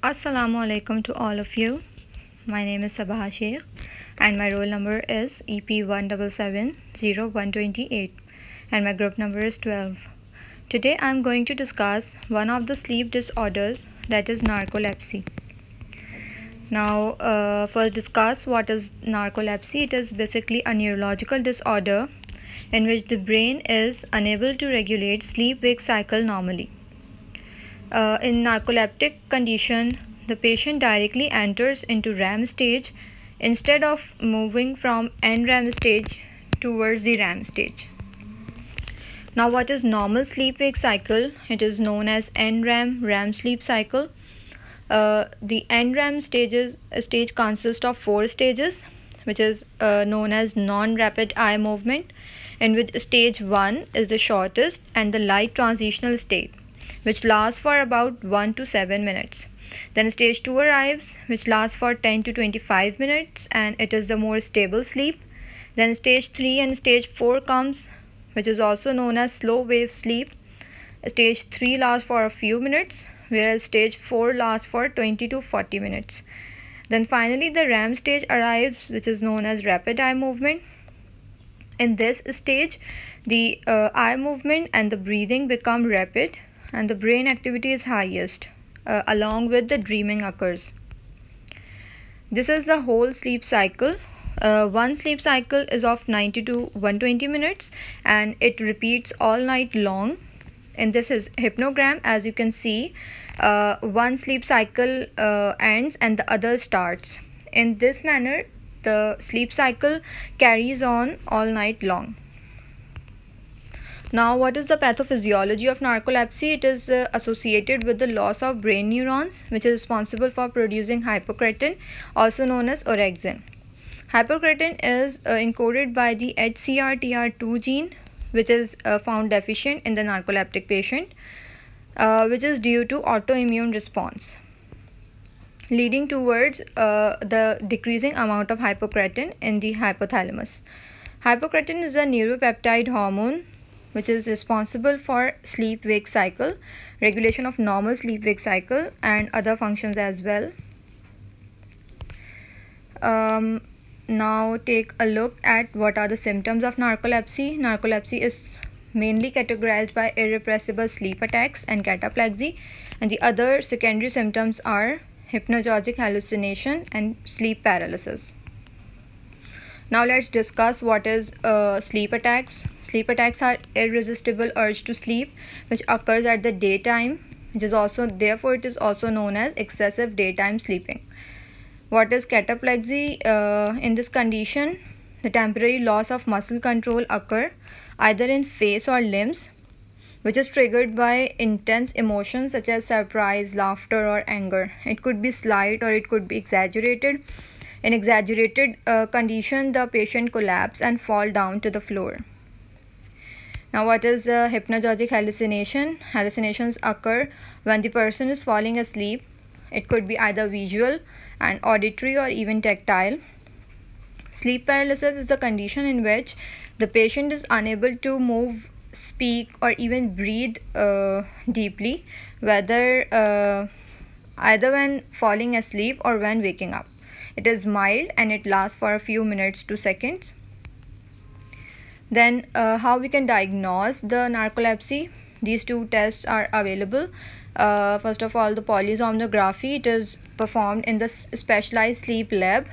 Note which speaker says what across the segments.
Speaker 1: Assalamu alaikum to all of you. My name is Sabah Sheikh and my roll number is EP1770-128 and my group number is 12. Today I am going to discuss one of the sleep disorders, that is narcolepsy. Now first discuss what is narcolepsy. It is basically a neurological disorder in which the brain is unable to regulate sleep-wake cycle normally. In narcoleptic condition, the patient directly enters into REM stage instead of moving from NREM stage towards the REM stage. Now, what is normal sleep-wake cycle? It is known as NREM sleep cycle. The NREM stage consists of 4 stages, which is known as non-rapid eye movement, in which stage 1 is the shortest and the light transitional state, which lasts for about 1 to 7 minutes. Then stage 2 arrives, which lasts for 10 to 25 minutes and it is the more stable sleep. Then stage 3 and stage 4 comes, which is also known as slow wave sleep. Stage 3 lasts for a few minutes, whereas stage 4 lasts for 20 to 40 minutes. Then finally the REM stage arrives, which is known as rapid eye movement. In this stage, the eye movement and the breathing become rapid and the brain activity is highest, along with the dreaming occurs. This is the whole sleep cycle. One sleep cycle is of 90 to 120 minutes and it repeats all night long. And this is hypnogram. As you can see, one sleep cycle ends and the other starts. In this manner, the sleep cycle carries on all night long. Now, what is the pathophysiology of narcolepsy? It is associated with the loss of brain neurons, which is responsible for producing hypocretin, also known as orexin. Hypocretin is encoded by the HCRTR2 gene, which is found deficient in the narcoleptic patient, which is due to autoimmune response, leading towards the decreasing amount of hypocretin in the hypothalamus. Hypocretin is a neuropeptide hormone which is responsible for sleep-wake cycle, regulation of normal sleep-wake cycle and other functions as well. Now take a look at what are the symptoms of narcolepsy. Narcolepsy is mainly categorized by irrepressible sleep attacks and cataplexy, and the other secondary symptoms are hypnagogic hallucination and sleep paralysis. Now let's discuss what is sleep attacks. Sleep attacks are irresistible urge to sleep which occurs at the daytime, which is also therefore it is also known as excessive daytime sleeping. What is cataplexy? In this condition, the temporary loss of muscle control occur either in face or limbs, which is triggered by intense emotions such as surprise, laughter or anger. It could be slight or it could be exaggerated. In exaggerated condition, the patient collapse and fall down to the floor. Now, what is hypnagogic hallucination? Hallucinations occur when the person is falling asleep. It could be either visual and auditory or even tactile. Sleep paralysis is the condition in which the patient is unable to move, speak or even breathe deeply, whether either when falling asleep or when waking up. It is mild and it lasts for a few minutes to seconds. Then how we can diagnose the narcolepsy? These two tests are available. First of all, the polysomnography. It is performed in the specialized sleep lab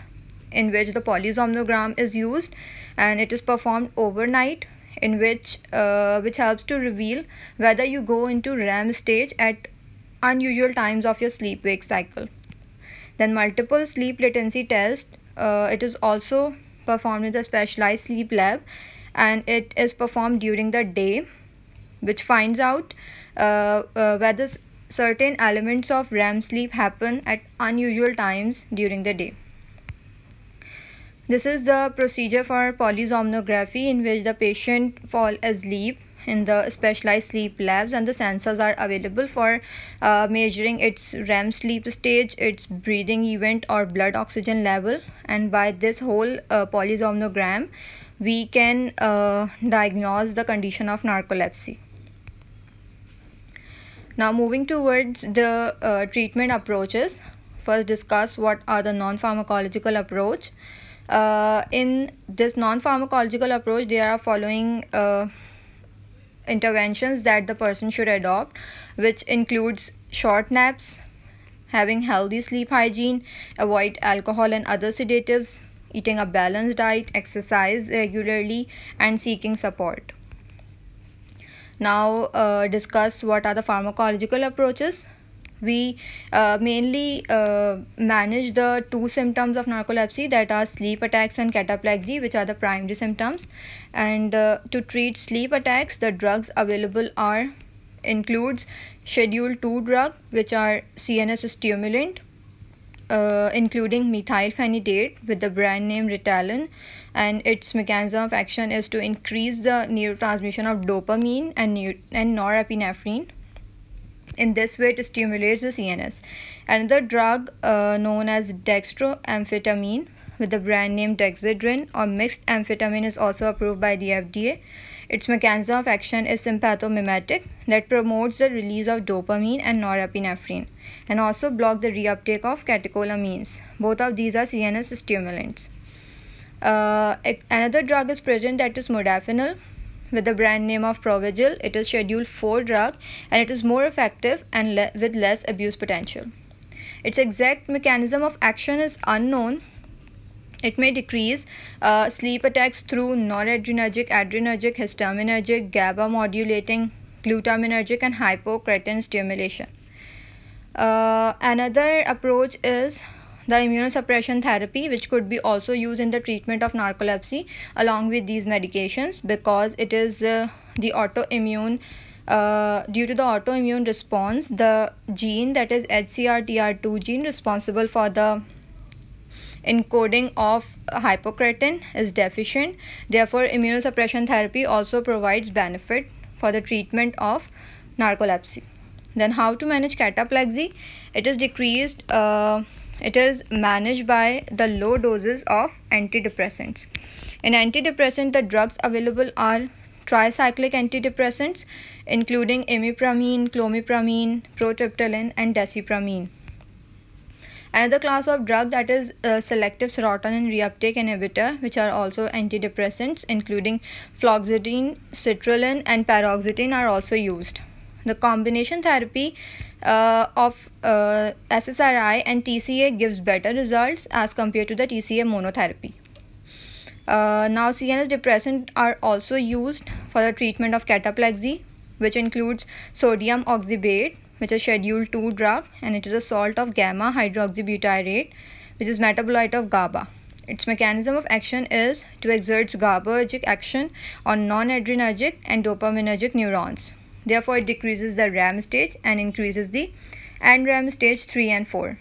Speaker 1: in which the polysomnogram is used, and it is performed overnight, in which helps to reveal whether you go into REM stage at unusual times of your sleep-wake cycle. Then multiple sleep latency test. It is also performed in the specialized sleep lab and it is performed during the day, which finds out whether certain elements of REM sleep happen at unusual times during the day. This is the procedure for polysomnography, in which the patient fall asleep in the specialized sleep labs and the sensors are available for measuring its REM sleep stage, its breathing event or blood oxygen level, and by this whole polysomnogram we can diagnose the condition of narcolepsy. Now moving towards the treatment approaches, first discuss what are the non-pharmacological approach. In this non-pharmacological approach, there are following interventions that the person should adopt, which includes short naps, having healthy sleep hygiene, avoid alcohol and other sedatives, eating a balanced diet, exercise regularly, and seeking support. Now discuss what are the pharmacological approaches. We mainly manage the two symptoms of narcolepsy, that are sleep attacks and cataplexy, which are the primary symptoms. And to treat sleep attacks, the drugs available includes Schedule 2 drug, which are CNS stimulant, including methylphenidate with the brand name Ritalin, and its mechanism of action is to increase the neurotransmission of dopamine and norepinephrine. In this way, it stimulates the CNS. Another drug known as dextroamphetamine with the brand name Dexedrine or mixed amphetamine is also approved by the FDA. Its mechanism of action is sympathomimetic, that promotes the release of dopamine and norepinephrine, and also block the reuptake of catecholamines. Both of these are CNS stimulants. Another drug is present, that is modafinil with the brand name of Provigil. It is Schedule 4 drug and it is more effective and with less abuse potential. Its exact mechanism of action is unknown. It may decrease sleep attacks through noradrenergic, adrenergic, histaminergic, GABA modulating, glutaminergic, and hypocretin stimulation. Another approach is the immunosuppression therapy, which could be also used in the treatment of narcolepsy along with these medications, because it is the autoimmune due to the autoimmune response, the gene, that is HCRTR2 gene responsible for the encoding of hypocretin, is deficient. Therefore, immunosuppression therapy also provides benefit for the treatment of narcolepsy. Then how to manage cataplexy? It is decreased. It is managed by the low doses of antidepressants. In antidepressant, the drugs available are tricyclic antidepressants, including imipramine, clomipramine, protriptyline, and desipramine. Another class of drug, that is selective serotonin reuptake inhibitor, which are also antidepressants, including fluoxetine, sertraline, and paroxetine are also used. The combination therapy of SSRI and TCA gives better results as compared to the TCA monotherapy. Now CNS depressants are also used for the treatment of cataplexy, which includes sodium oxybate, which is Schedule 2 drug, and it is a salt of gamma hydroxybutyrate, which is metabolite of GABA. Its mechanism of action is to exert GABAergic action on non-adrenergic and dopaminergic neurons. Therefore, it decreases the REM stage and increases the NREM stage 3 and 4.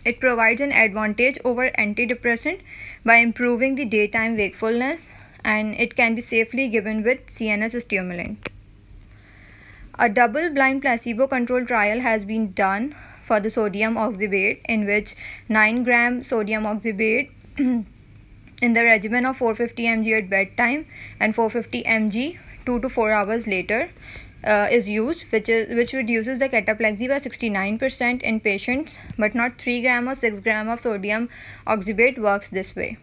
Speaker 1: It provides an advantage over antidepressant by improving the daytime wakefulness, and it can be safely given with CNS stimulant. A double-blind placebo-controlled trial has been done for the sodium oxybate, in which 9 gram sodium oxybate in the regimen of 450 mg at bedtime and 450 mg 2 to 4 hours later is used, which reduces the cataplexy by 69% in patients, but not 3 gram or 6 gram of sodium oxybate works this way.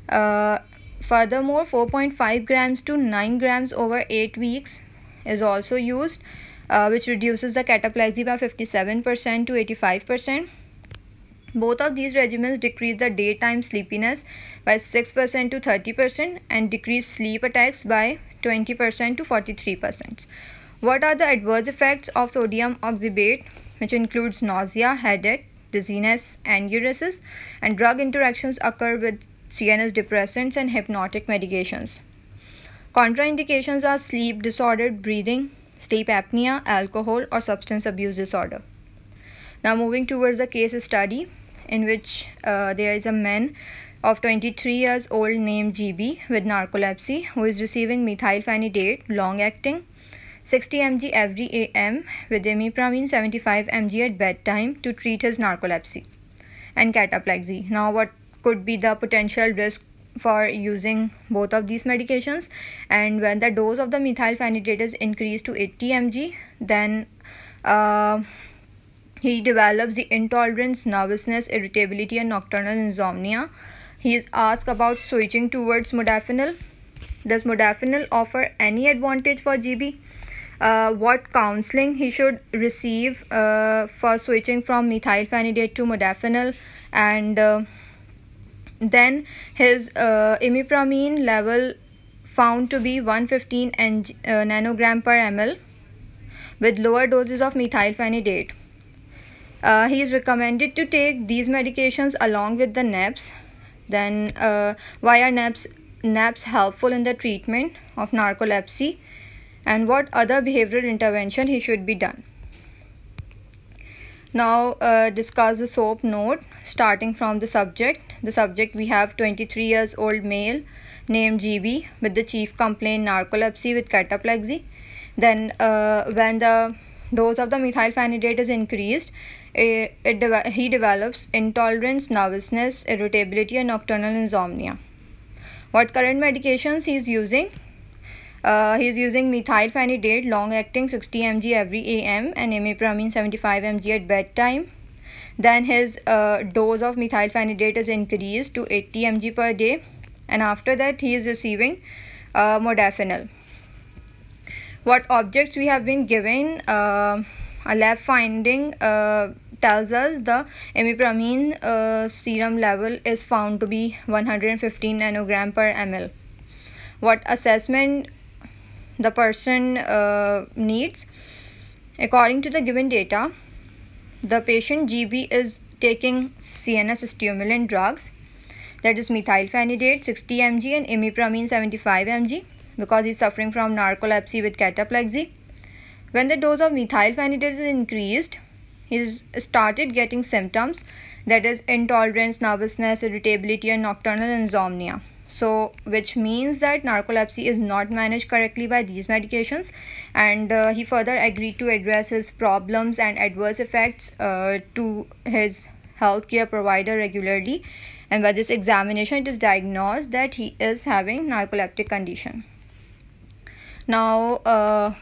Speaker 1: Furthermore, 4.5 grams to 9 grams over 8 weeks is also used, which reduces the cataplexy by 57% to 85%. Both of these regimens decrease the daytime sleepiness by 6% to 30% and decrease sleep attacks by 20% to 43%. What are the adverse effects of sodium oxybate, which includes nausea, headache, dizziness, and enuresis, and drug interactions occur with CNS depressants and hypnotic medications. Contraindications are sleep disordered breathing, sleep apnea, alcohol, or substance abuse disorder. Now moving towards the case study, in which there is a man of 23 years old named GB with narcolepsy who is receiving methylphenidate long-acting 60 mg every AM with imipramine 75 mg at bedtime to treat his narcolepsy and cataplexy. Now, what could be the potential risk for using both of these medications? And when the dose of the methylphenidate is increased to 80 mg, then Uh, he develops the intolerance, nervousness, irritability, and nocturnal insomnia. He is asked about switching towards modafinil. Does modafinil offer any advantage for GB? What counseling he should receive for switching from methylphenidate to modafinil, and then his imipramine level found to be 115 nanogram per ml with lower doses of methylphenidate. He is recommended to take these medications along with the NAPs. Then why are NAPs helpful in the treatment of narcolepsy, and what other behavioral intervention he should be done. Now discuss the SOAP note. Starting from the subject. The subject, we have 23 years old male named GB with the chief complaint narcolepsy with cataplexy. Then when the dose of the methylphenidate is increased, he develops intolerance, nervousness, irritability, and nocturnal insomnia. What current medications he is using? He is using methylphenidate long acting 60 mg every AM and imipramine 75 mg at bedtime. Then his dose of methylphenidate is increased to 80 mg per day, and after that he is receiving modafinil. What objects we have been given? A lab finding tells us the imipramine serum level is found to be 115 nanogram per ml. What assessment the person needs? According to the given data, the patient GB is taking CNS stimulant drugs, that is methylphenidate 60 mg and imipramine 75 mg, because he is suffering from narcolepsy with cataplexy. When the dose of methylphenidate is increased, he started getting symptoms, that is intolerance, nervousness, irritability, and nocturnal insomnia. So which means that narcolepsy is not managed correctly by these medications, and he further agreed to address his problems and adverse effects to his healthcare provider regularly, and by this examination it is diagnosed that he is having narcoleptic condition. Now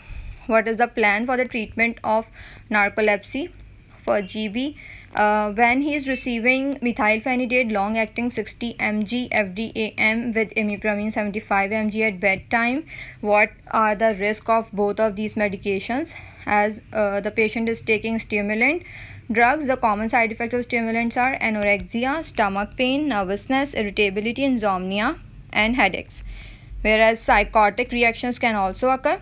Speaker 1: what is the plan for the treatment of narcolepsy for GB? When he is receiving methylphenidate long acting 60 mg every AM with imipramine 75 mg at bedtime, what are the risks of both of these medications? As the patient is taking stimulant drugs, the common side effects of stimulants are anorexia, stomach pain, nervousness, irritability, insomnia, and headaches, whereas psychotic reactions can also occur.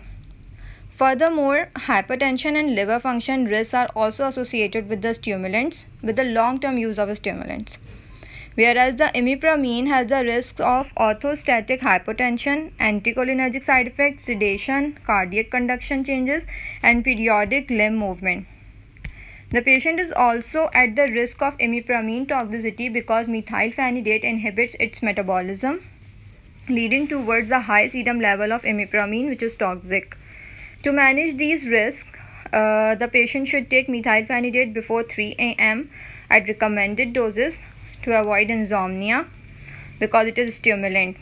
Speaker 1: Furthermore, hypertension and liver function risks are also associated with the stimulants, with the long-term use of stimulants. Whereas the imipramine has the risk of orthostatic hypotension, anticholinergic side effects, sedation, cardiac conduction changes, and periodic limb movement. The patient is also at the risk of imipramine toxicity because methylphenidate inhibits its metabolism, leading towards a high serum level of imipramine, which is toxic. To manage these risks, the patient should take methylphenidate before 3 AM at recommended doses to avoid insomnia, because it is a stimulant,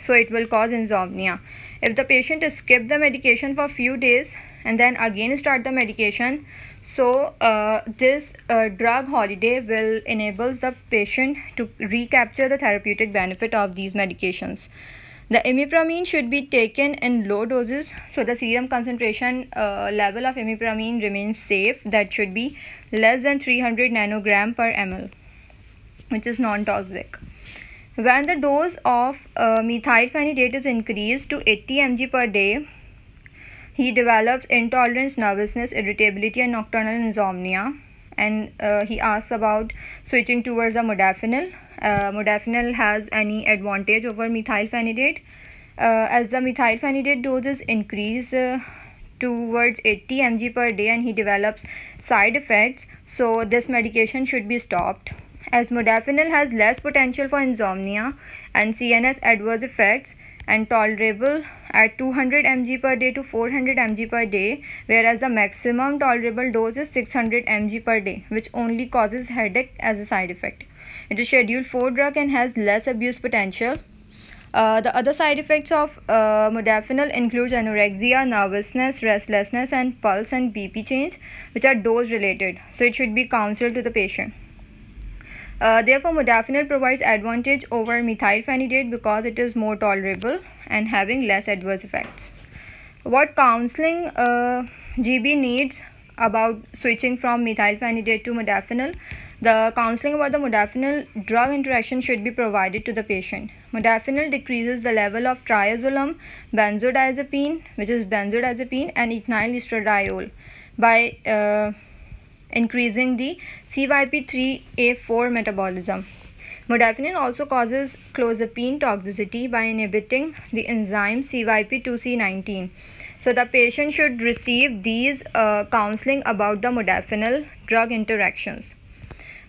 Speaker 1: so it will cause insomnia. If the patient skips the medication for a few days and then again start the medication, so this drug holiday will enable the patient to recapture the therapeutic benefit of these medications. The imipramine should be taken in low doses, so the serum concentration level of imipramine remains safe. That should be less than 300 nanogram per ml, which is non-toxic. When the dose of methylphenidate is increased to 80 mg per day, he develops intolerance, nervousness, irritability, and nocturnal insomnia, and he asks about switching towards a modafinil. Modafinil has any advantage over methylphenidate? As the methylphenidate doses increase towards 80 mg per day and he develops side effects, so this medication should be stopped. As modafinil has less potential for insomnia and CNS adverse effects and tolerable at 200 mg per day to 400 mg per day, whereas the maximum tolerable dose is 600 mg per day, which only causes headache as a side effect. It is Schedule 4 drug and has less abuse potential. The other side effects of modafinil includes anorexia, nervousness, restlessness, and pulse and BP change, which are dose related. So it should be counseled to the patient. Therefore, modafinil provides advantage over methylphenidate because it is more tolerable and having less adverse effects. What counseling GB needs about switching from methylphenidate to modafinil? The counseling about the modafinil drug interaction should be provided to the patient. Modafinil decreases the level of triazolam, benzodiazepine, which is benzodiazepine, and ethynyl estradiol by increasing the CYP3A4 metabolism. Modafinil also causes clozapine toxicity by inhibiting the enzyme CYP2C19. So the patient should receive these counseling about the modafinil drug interactions.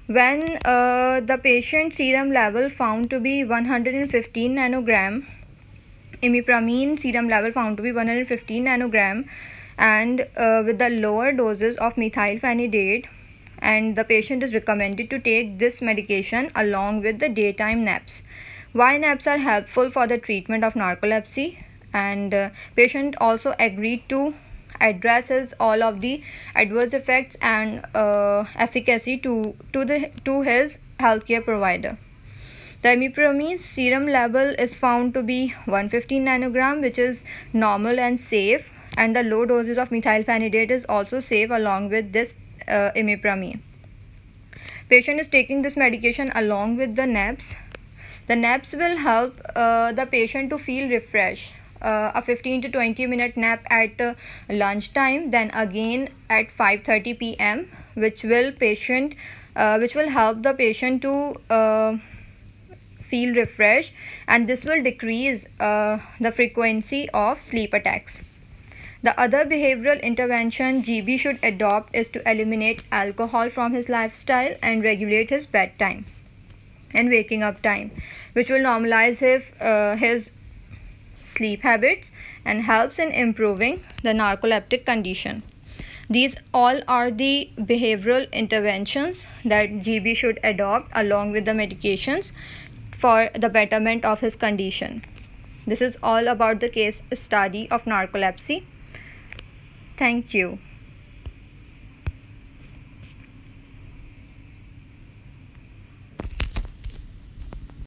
Speaker 1: When the patient's serum level found to be 115 nanogram, imipramine serum level found to be 115 nanogram, and with the lower doses of methylphenidate, and the patient is recommended to take this medication along with the daytime naps. Why naps are helpful for the treatment of narcolepsy, and patient also agreed to addresses all of the adverse effects and efficacy to his healthcare provider. The imipramine serum level is found to be 115 nanogram, which is normal and safe, and the low doses of methylphenidate is also safe along with this imipramine. Patient is taking this medication along with the naps. The naps will help the patient to feel refreshed. A 15 to 20 minute nap at lunchtime, then again at 5:30 p.m., which will help the patient to feel refreshed, and this will decrease the frequency of sleep attacks. The other behavioral intervention GB should adopt is to eliminate alcohol from his lifestyle and regulate his bedtime and waking up time, which will normalize his sleep habits and helps in improving the narcoleptic condition. These all are the behavioral interventions that GB should adopt along with the medications for the betterment of his condition. This is all about the case study of narcolepsy. Thank you.